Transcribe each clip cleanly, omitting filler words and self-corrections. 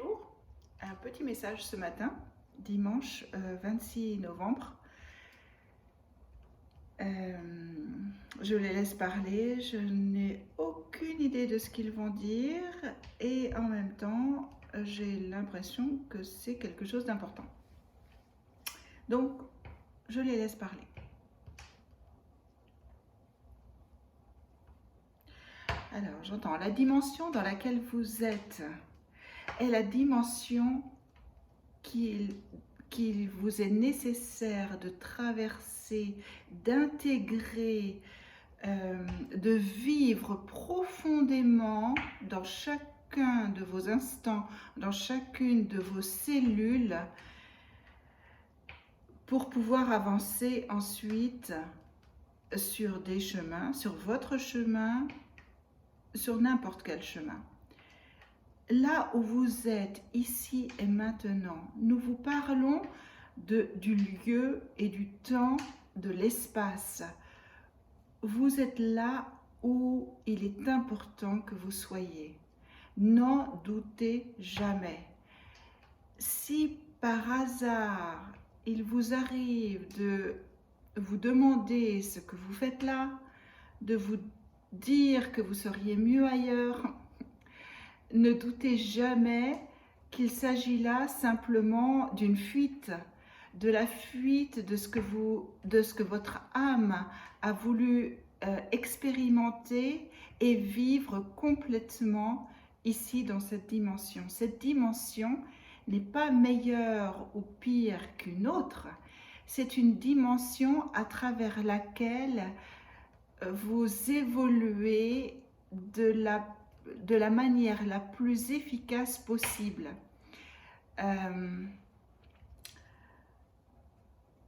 Bonjour, un petit message ce matin, dimanche 26 novembre. Je les laisse parler, je n'ai aucune idée de ce qu'ils vont dire et en même temps j'ai l'impression que c'est quelque chose d'important. Donc je les laisse parler. Alors j'entends la dimension dans laquelle vous êtes est la dimension qu'il vous est nécessaire de traverser, d'intégrer, de vivre profondément dans chacun de vos instants, dans chacune de vos cellules, pour pouvoir avancer ensuite sur des chemins, sur votre chemin, sur n'importe quel chemin. Là où vous êtes, ici et maintenant, nous vous parlons du lieu et du temps, de l'espace. Vous êtes là où il est important que vous soyez. N'en doutez jamais. Si par hasard, il vous arrive de vous demander ce que vous faites là, de vous dire que vous seriez mieux ailleurs, ne doutez jamais qu'il s'agit là simplement d'une fuite, de la fuite de ce que votre âme a voulu expérimenter et vivre complètement ici dans cette dimension. Cette dimension n'est pas meilleure ou pire qu'une autre. C'est une dimension à travers laquelle vous évoluez de la manière la plus efficace possible.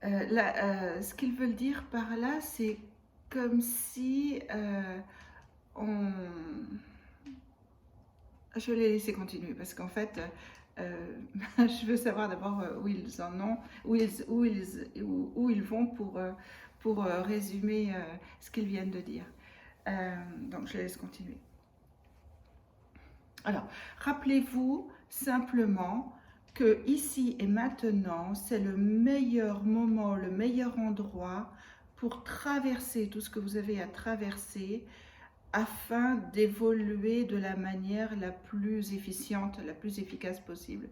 Ce qu'ils veulent dire par là, c'est comme si Je vais les laisser continuer parce qu'en fait, je veux savoir d'abord où ils en ont, où ils vont pour résumer ce qu'ils viennent de dire. Donc je les laisse continuer. Alors, rappelez-vous simplement que ici et maintenant, c'est le meilleur moment, le meilleur endroit pour traverser tout ce que vous avez à traverser afin d'évoluer de la manière la plus efficiente, la plus efficace possible.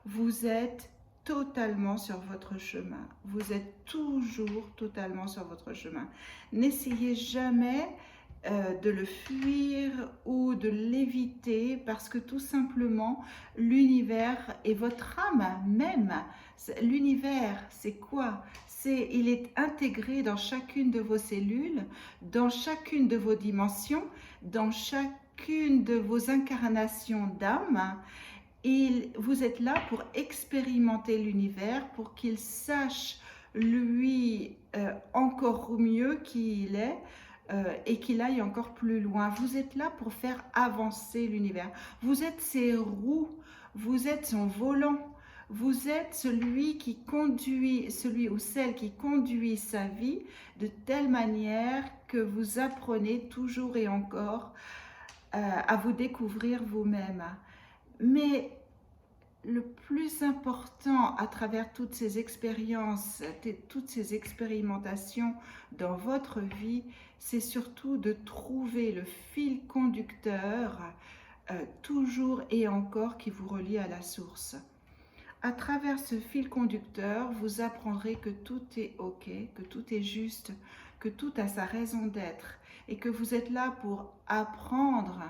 Vous êtes totalement sur votre chemin. Vous êtes toujours totalement sur votre chemin. N'essayez jamais de le fuir ou de l'éviter parce que tout simplement l'univers et votre âme même, l'univers c'est quoi? Il est intégré dans chacune de vos cellules, dans chacune de vos dimensions, dans chacune de vos incarnations d'âme. Et vous êtes là pour expérimenter l'univers, pour qu'il sache lui encore mieux qui il est, et qu'il aille encore plus loin. Vous êtes là pour faire avancer l'univers. Vous êtes ses roues, vous êtes son volant, vous êtes celui qui conduit, celui ou celle qui conduit sa vie de telle manière que vous apprenez toujours et encore à vous découvrir vous-même. Mais le plus important à travers toutes ces expériences, toutes ces expérimentations dans votre vie, c'est surtout de trouver le fil conducteur toujours et encore qui vous relie à la source. À travers ce fil conducteur, vous apprendrez que tout est ok, que tout est juste, que tout a sa raison d'être et que vous êtes là pour apprendre,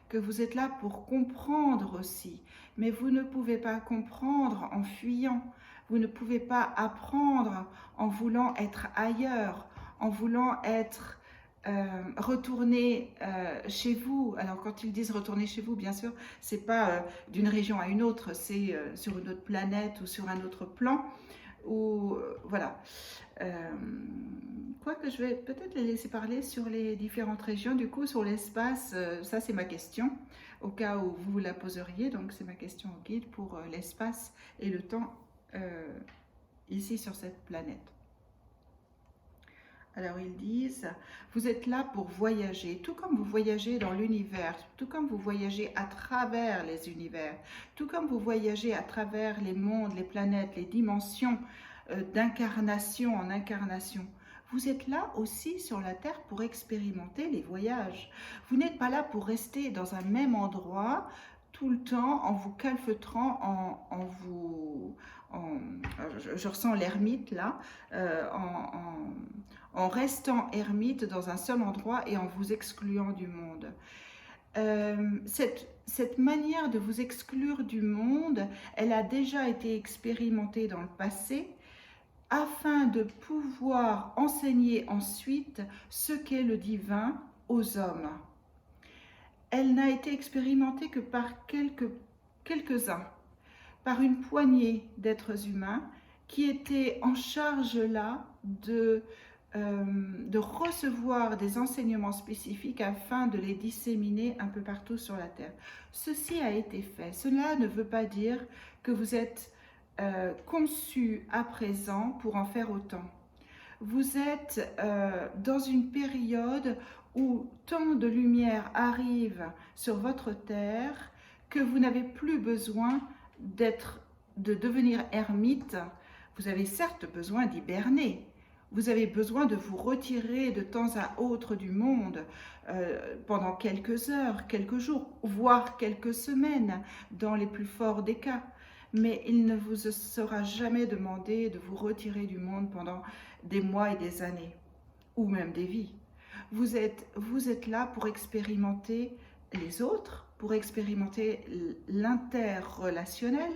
que vous êtes là pour comprendre aussi. Mais vous ne pouvez pas comprendre en fuyant. Vous ne pouvez pas apprendre en voulant être ailleurs, en voulant être retourner chez vous. Alors quand ils disent retourner chez vous, bien sûr, c'est pas d'une région à une autre, c'est sur une autre planète ou sur un autre plan. Ou voilà. Quoique je vais peut-être les laisser parler sur les différentes régions, du coup sur l'espace, ça c'est ma question, au cas où vous la poseriez, donc c'est ma question au guide pour l'espace et le temps ici sur cette planète. Alors ils disent, vous êtes là pour voyager, tout comme vous voyagez dans l'univers, tout comme vous voyagez à travers les univers, tout comme vous voyagez à travers les mondes, les planètes, les dimensions d'incarnation en incarnation. Vous êtes là aussi sur la Terre pour expérimenter les voyages. Vous n'êtes pas là pour rester dans un même endroit tout le temps en vous calfeutrant, en vous... En, je ressens l'ermite là, en restant ermite dans un seul endroit et en vous excluant du monde. Cette manière de vous exclure du monde, elle a déjà été expérimentée dans le passé afin de pouvoir enseigner ensuite ce qu'est le divin aux hommes. Elle n'a été expérimentée que par quelques-uns, par une poignée d'êtres humains qui étaient en charge là de recevoir des enseignements spécifiques afin de les disséminer un peu partout sur la Terre. Ceci a été fait. Cela ne veut pas dire que vous êtes conçu à présent pour en faire autant. Vous êtes dans une période où tant de lumière arrive sur votre terre que vous n'avez plus besoin de devenir ermite. Vous avez certes besoin d'hiberner. Vous avez besoin de vous retirer de temps à autre du monde pendant quelques heures, quelques jours, voire quelques semaines dans les plus forts des cas. Mais il ne vous sera jamais demandé de vous retirer du monde pendant des mois et des années, ou même des vies. Vous êtes là pour expérimenter les autres, pour expérimenter l'interrelationnel.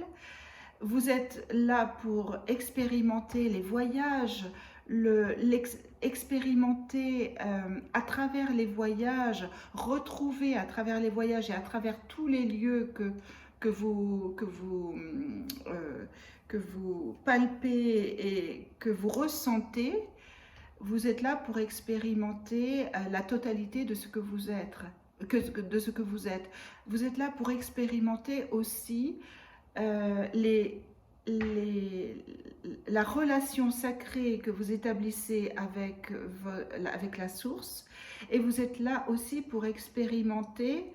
Vous êtes là pour expérimenter les voyages, expérimenter à travers les voyages, retrouver à travers les voyages et à travers tous les lieux que vous palpez et que vous ressentez. Vous êtes là pour expérimenter la totalité de ce que vous êtes. Vous êtes là pour expérimenter aussi la relation sacrée que vous établissez avec la source, et vous êtes là aussi pour expérimenter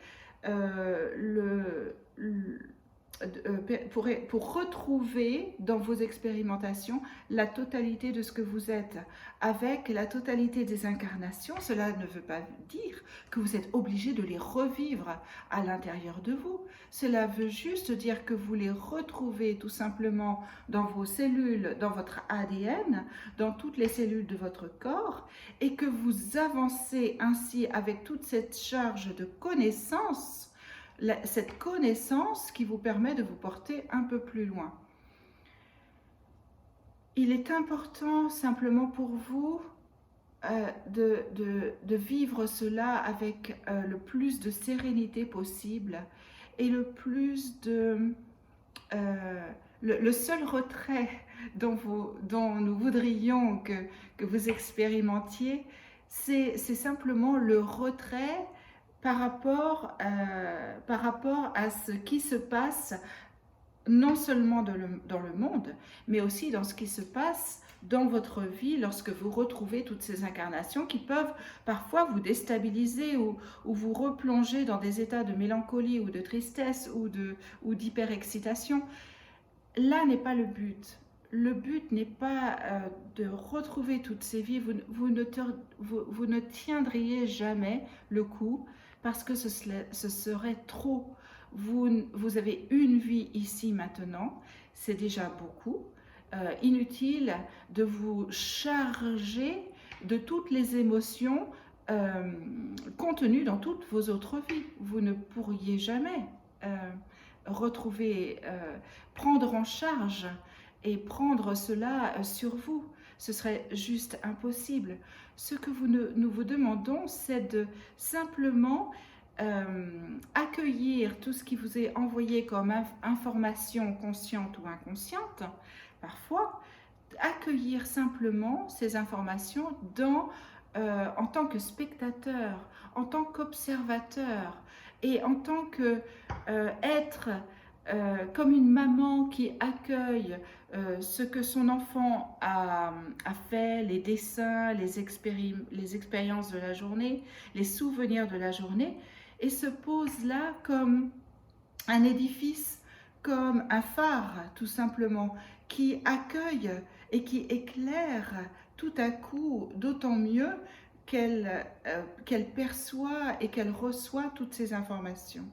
pour retrouver dans vos expérimentations la totalité de ce que vous êtes, avec la totalité des incarnations. Cela ne veut pas dire que vous êtes obligé de les revivre à l'intérieur de vous. Cela veut juste dire que vous les retrouvez tout simplement dans vos cellules, dans votre ADN, dans toutes les cellules de votre corps, et que vous avancez ainsi avec toute cette charge de connaissance, cette connaissance qui vous permet de vous porter un peu plus loin. Il est important simplement pour vous de vivre cela avec le plus de sérénité possible et le plus de... le seul retrait dont nous voudrions que vous expérimentiez, c'est simplement le retrait par rapport à ce qui se passe non seulement dans le monde, mais aussi dans ce qui se passe dans votre vie lorsque vous retrouvez toutes ces incarnations qui peuvent parfois vous déstabiliser ou vous replonger dans des états de mélancolie ou de tristesse ou d'hyperexcitation. Là n'est pas le but. Le but n'est pas de retrouver toutes ces vies. Vous ne tiendriez jamais le coup parce que ce serait trop. Vous avez une vie ici maintenant, c'est déjà beaucoup. Inutile de vous charger de toutes les émotions contenues dans toutes vos autres vies. Vous ne pourriez jamais prendre en charge et prendre cela sur vous. Ce serait juste impossible. Ce que nous vous demandons, c'est de simplement accueillir tout ce qui vous est envoyé comme information consciente ou inconsciente, parfois, accueillir simplement ces informations en tant que spectateur, en tant qu'observateur et en tant qu'être comme une maman qui accueille ce que son enfant a fait, les dessins, les expériences de la journée, les souvenirs de la journée, et se pose là comme un édifice, comme un phare tout simplement, qui accueille et qui éclaire tout à coup, d'autant mieux qu'elle perçoit et qu'elle reçoit toutes ces informations.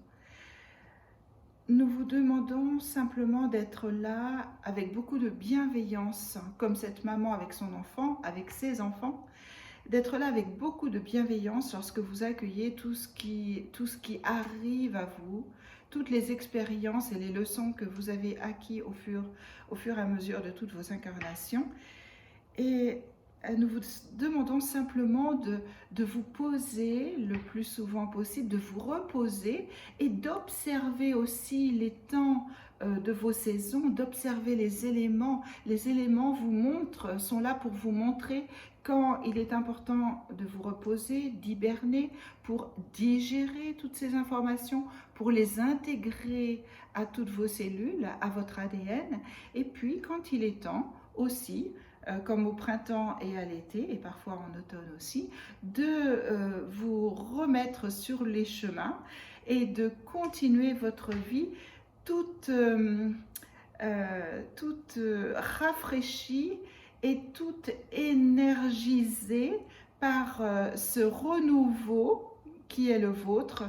Nous vous demandons simplement d'être là avec beaucoup de bienveillance, comme cette maman avec son enfant, avec ses enfants, d'être là avec beaucoup de bienveillance lorsque vous accueillez tout ce qui arrive à vous, toutes les expériences et les leçons que vous avez acquis au fur et à mesure de toutes vos incarnations. Et nous vous demandons simplement de vous poser le plus souvent possible, de vous reposer et d'observer aussi les temps de vos saisons, d'observer les éléments. Les éléments sont là pour vous montrer quand il est important de vous reposer, d'hiberner, pour digérer toutes ces informations, pour les intégrer à toutes vos cellules, à votre ADN. Et puis, quand il est temps aussi, comme au printemps et à l'été, et parfois en automne aussi, de vous remettre sur les chemins et de continuer votre vie toute rafraîchie et toute énergisée par ce renouveau qui est le vôtre,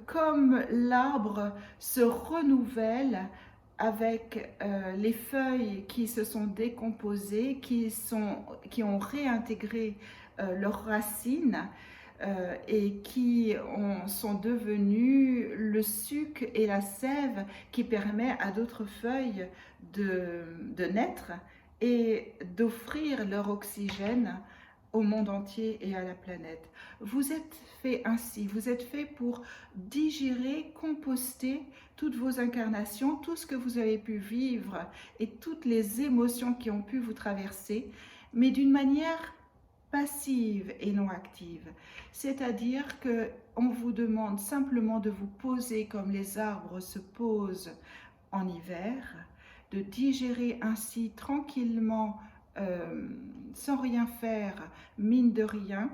comme l'arbre se renouvelle avec les feuilles qui se sont décomposées, qui ont réintégré leurs racines et qui sont devenues le suc et la sève qui permet à d'autres feuilles de naître et d'offrir leur oxygène au monde entier et à la planète. Vous êtes fait ainsi, vous êtes fait pour digérer, composter toutes vos incarnations, tout ce que vous avez pu vivre et toutes les émotions qui ont pu vous traverser, mais d'une manière passive et non active. C'est-à-dire qu'on vous demande simplement de vous poser comme les arbres se posent en hiver, de digérer ainsi tranquillement, sans rien faire, mine de rien.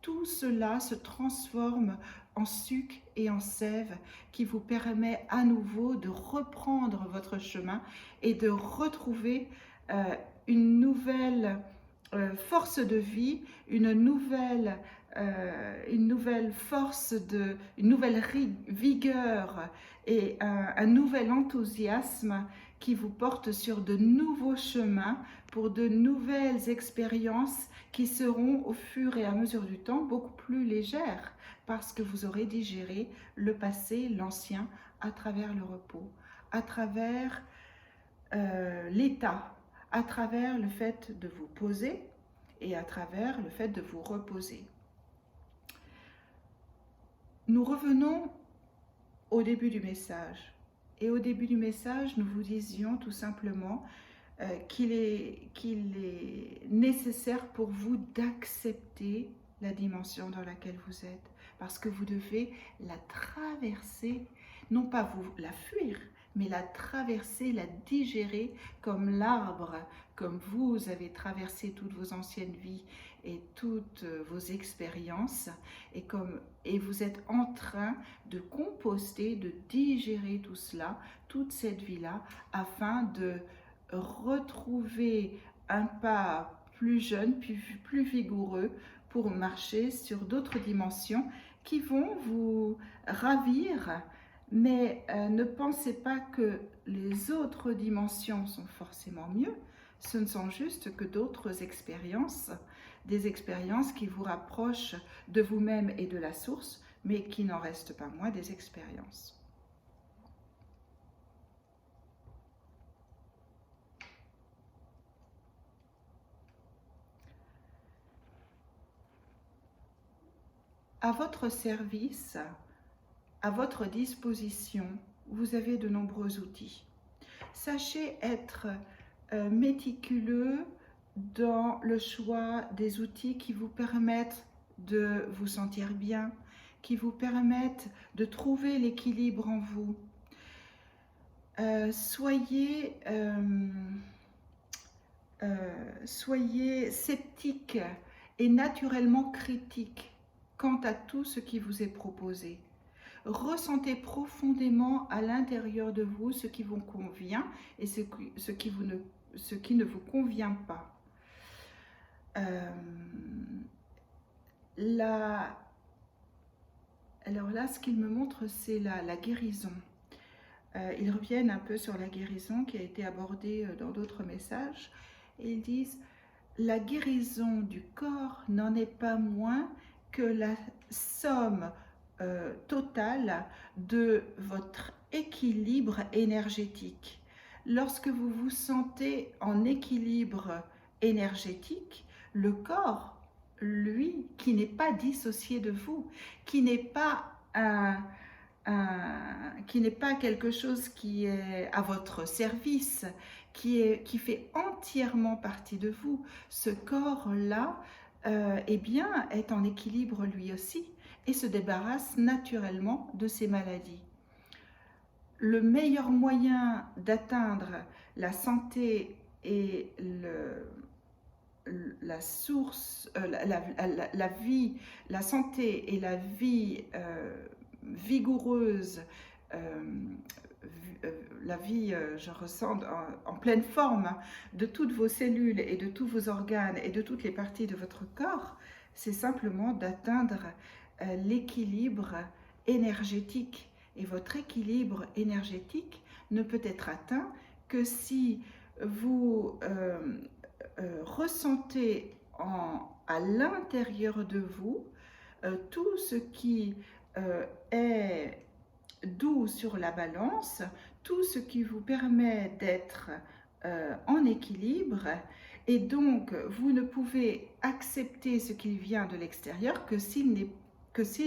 Tout cela se transforme en suc et en sève qui vous permet à nouveau de reprendre votre chemin et de retrouver une nouvelle force de vie, une nouvelle force, une nouvelle vigueur et un nouvel enthousiasme qui vous porte sur de nouveaux chemins pour de nouvelles expériences qui seront au fur et à mesure du temps beaucoup plus légères parce que vous aurez digéré le passé, l'ancien, à travers le repos, à travers l'état, à travers le fait de vous poser et à travers le fait de vous reposer. Nous revenons au début du message. Et au début du message, nous vous disions tout simplement qu'il est nécessaire pour vous d'accepter la dimension dans laquelle vous êtes. Parce que vous devez la traverser, non pas vous la fuir, mais la traverser, la digérer comme l'arbre, comme vous avez traversé toutes vos anciennes vies et toutes vos expériences, et vous êtes en train de composter, de digérer tout cela, toute cette vie-là, afin de retrouver un pas plus jeune, plus vigoureux, pour marcher sur d'autres dimensions qui vont vous ravir. Mais ne pensez pas que les autres dimensions sont forcément mieux. Ce ne sont juste que d'autres expériences, des expériences qui vous rapprochent de vous-même et de la source, mais qui n'en restent pas moins des expériences. À votre service, à votre disposition, vous avez de nombreux outils. Sachez être méticuleux dans le choix des outils qui vous permettent de vous sentir bien, qui vous permettent de trouver l'équilibre en vous. Soyez, soyez sceptique et naturellement critique quant à tout ce qui vous est proposé. Ressentez profondément à l'intérieur de vous ce qui vous convient et ce qui ne vous convient pas. Alors là, ce qu'il me montre, c'est la guérison. Ils reviennent un peu sur la guérison qui a été abordée dans d'autres messages. Et ils disent, la guérison du corps n'en est pas moins que la somme totale de votre équilibre énergétique. Lorsque vous vous sentez en équilibre énergétique, le corps, lui, qui n'est pas dissocié de vous, qui n'est pas qui n'est pas quelque chose qui est à votre service, qui fait entièrement partie de vous. Ce corps-là, eh bien, est en équilibre lui aussi et se débarrasse naturellement de ses maladies. Le meilleur moyen d'atteindre la santé et la source, la vie, la santé et la vie vigoureuse, la vie, je ressens en pleine forme de toutes vos cellules et de tous vos organes et de toutes les parties de votre corps, c'est simplement d'atteindre l'équilibre énergétique. Et votre équilibre énergétique ne peut être atteint que si vous ressentez à l'intérieur de vous tout ce qui est doux sur la balance, tout ce qui vous permet d'être en équilibre, et donc vous ne pouvez accepter ce qui vient de l'extérieur que s'il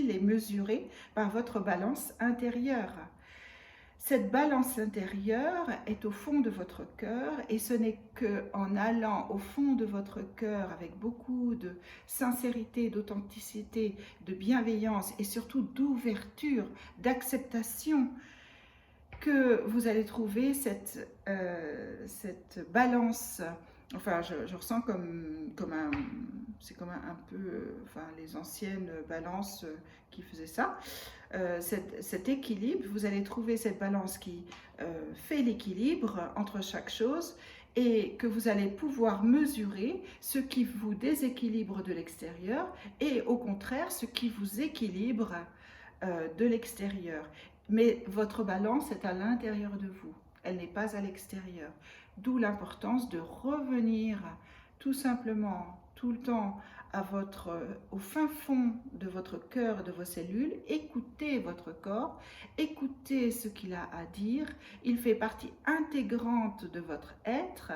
est mesuré par votre balance intérieure. Cette balance intérieure est au fond de votre cœur, et ce n'est qu'en allant au fond de votre cœur avec beaucoup de sincérité, d'authenticité, de bienveillance et surtout d'ouverture, d'acceptation, que vous allez trouver cette balance. Enfin, je ressens c'est comme un peu, enfin, les anciennes balances qui faisaient ça. Cet équilibre, vous allez trouver cette balance qui fait l'équilibre entre chaque chose, et que vous allez pouvoir mesurer ce qui vous déséquilibre de l'extérieur et au contraire ce qui vous équilibre de l'extérieur. Mais votre balance est à l'intérieur de vous, elle n'est pas à l'extérieur. D'où l'importance de revenir tout simplement, tout le temps, au fin fond de votre cœur, de vos cellules. Écoutez votre corps, écoutez ce qu'il a à dire. Il fait partie intégrante de votre être.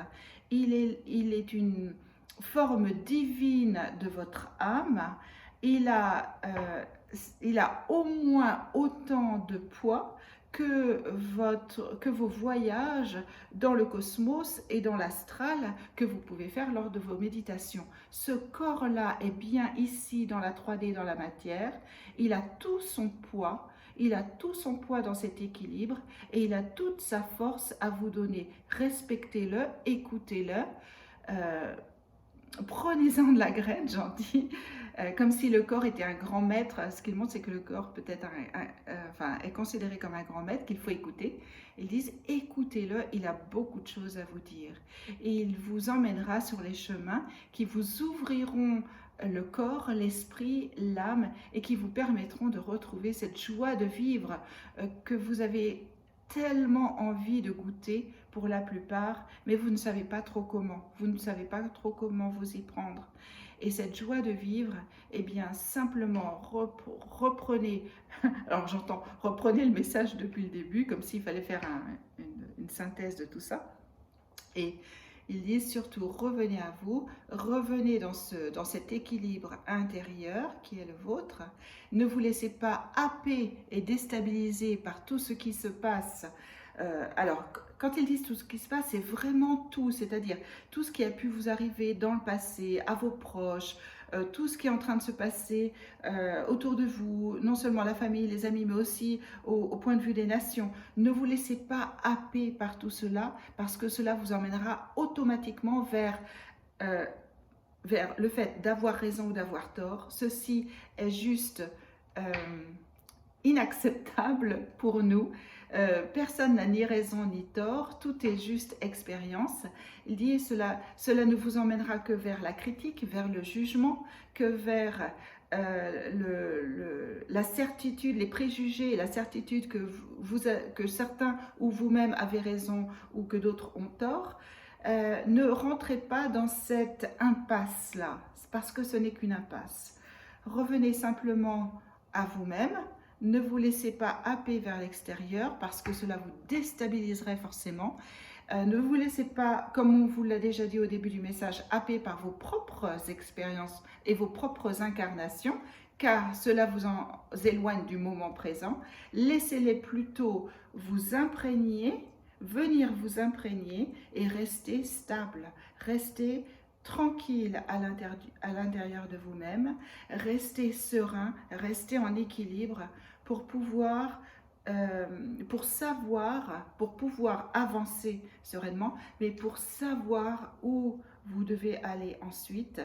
Il est une forme divine de votre âme. Il a au moins autant de poids que vos voyages dans le cosmos et dans l'astral que vous pouvez faire lors de vos méditations. Ce corps-là est bien ici dans la 3D, dans la matière. Il a tout son poids. Il a tout son poids dans cet équilibre et il a toute sa force à vous donner. Respectez-le, écoutez-le. Prenez-en de la graine, j'en dis, comme si le corps était un grand maître. Ce qu'il montre, c'est que le corps peut-être est considéré comme un grand maître qu'il faut écouter. Ils disent, écoutez-le, il a beaucoup de choses à vous dire. Et il vous emmènera sur les chemins qui vous ouvriront le corps, l'esprit, l'âme, et qui vous permettront de retrouver cette joie de vivre que vous avez tellement envie de goûter pour la plupart, mais vous ne savez pas trop comment. Vous ne savez pas trop comment vous y prendre. Et cette joie de vivre, eh bien, simplement reprenez, alors j'entends, reprenez le message depuis le début, comme s'il fallait faire une synthèse de tout ça. Et ils disent surtout, revenez à vous, revenez dans cet équilibre intérieur qui est le vôtre. Ne vous laissez pas happer et déstabiliser par tout ce qui se passe. Alors, quand ils disent tout ce qui se passe, c'est vraiment tout, c'est-à-dire tout ce qui a pu vous arriver dans le passé, à vos proches, tout ce qui est en train de se passer autour de vous, non seulement la famille, les amis, mais aussi au point de vue des nations. Ne vous laissez pas happer par tout cela, parce que cela vous emmènera automatiquement euh, vers le fait d'avoir raison ou d'avoir tort. Ceci est juste euh, inacceptable pour nous. Personne n'a ni raison ni tort, tout est juste expérience. Il dit cela ne vous emmènera que vers la critique, vers le jugement, que vers la certitude, les préjugés, la certitude que certains ou vous-même avez raison ou que d'autres ont tort. Ne rentrez pas dans cette impasse-là, parce que ce n'est qu'une impasse. Revenez simplement à vous-même. Ne vous laissez pas happer vers l'extérieur parce que cela vous déstabiliserait forcément. Ne vous laissez pas, comme on vous l'a déjà dit au début du message, happer par vos propres expériences et vos propres incarnations, car cela vous en éloigne du moment présent. Laissez-les plutôt vous imprégner, venir vous imprégner et rester stable, rester tranquille à l'intérieur de vous-même, rester serein, rester en équilibre pour pouvoir avancer sereinement, mais pour savoir où vous devez aller ensuite,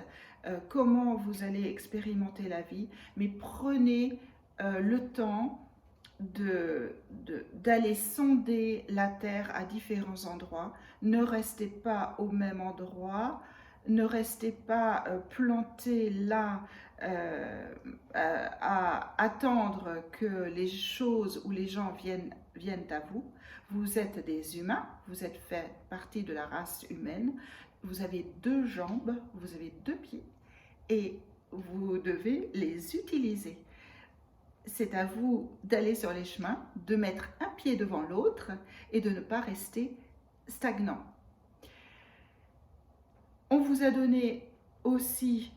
comment vous allez expérimenter la vie, mais prenez le temps d'aller sonder la terre à différents endroits. Ne restez pas au même endroit, ne restez pas planté là à attendre que les choses ou les gens viennent à vous. Vous êtes des humains, vous êtes fait partie de la race humaine, vous avez 2 jambes, vous avez 2 pieds et vous devez les utiliser. C'est à vous d'aller sur les chemins, de mettre un pied devant l'autre et de ne pas rester stagnant. On vous a donné aussi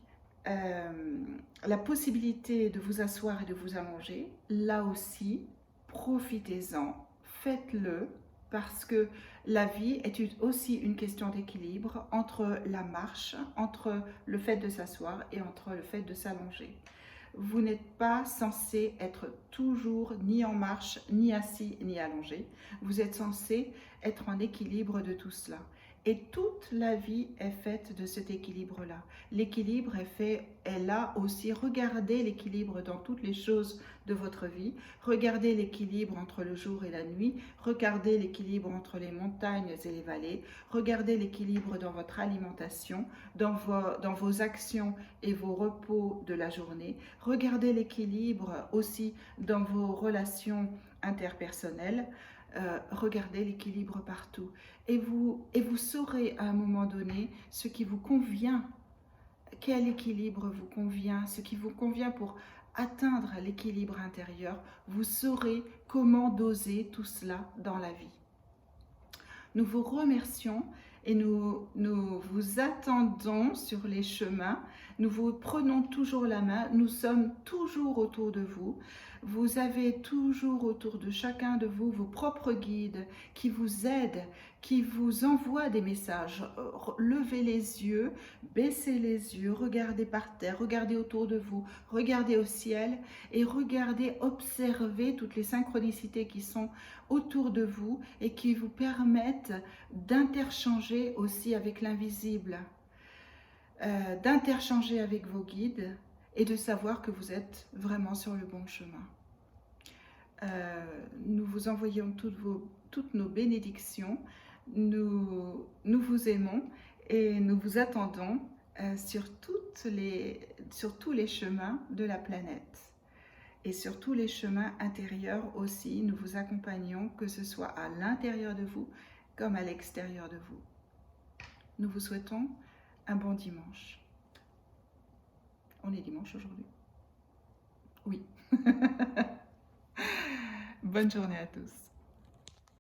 la possibilité de vous asseoir et de vous allonger. Là aussi, profitez-en, faites-le, parce que la vie est aussi une question d'équilibre entre la marche, entre le fait de s'asseoir et entre le fait de s'allonger. Vous n'êtes pas censé être toujours ni en marche, ni assis, ni allongé. Vous êtes censé être en équilibre de tout cela. Et toute la vie est faite de cet équilibre-là. L'équilibre est là aussi. Regardez l'équilibre dans toutes les choses de votre vie. Regardez l'équilibre entre le jour et la nuit. Regardez l'équilibre entre les montagnes et les vallées. Regardez l'équilibre dans votre alimentation, dans vos actions et vos repos de la journée. Regardez l'équilibre aussi dans vos relations interpersonnelles. Regardez l'équilibre partout et vous saurez à un moment donné ce qui vous convient, quel équilibre vous convient, ce qui vous convient pour atteindre l'équilibre intérieur. Vous saurez comment doser tout cela dans la vie. Nous vous remercions et nous vous attendons sur les chemins. Nous vous prenons toujours la main, nous sommes toujours autour de vous. Vous avez toujours autour de chacun de vous vos propres guides qui vous aident, qui vous envoient des messages. Levez les yeux, baissez les yeux, regardez par terre, regardez autour de vous, regardez au ciel et regardez, observez toutes les synchronicités qui sont autour de vous et qui vous permettent d'interchanger aussi avec l'invisible, d'interchanger avec vos guides et de savoir que vous êtes vraiment sur le bon chemin. Nous vous envoyons toutes nos bénédictions, nous vous aimons et nous vous attendons sur tous les chemins de la planète. Et sur tous les chemins intérieurs aussi, nous vous accompagnons, que ce soit à l'intérieur de vous comme à l'extérieur de vous. Nous vous souhaitons un bon dimanche. On est dimanche aujourd'hui? Oui. Bonne journée à tous.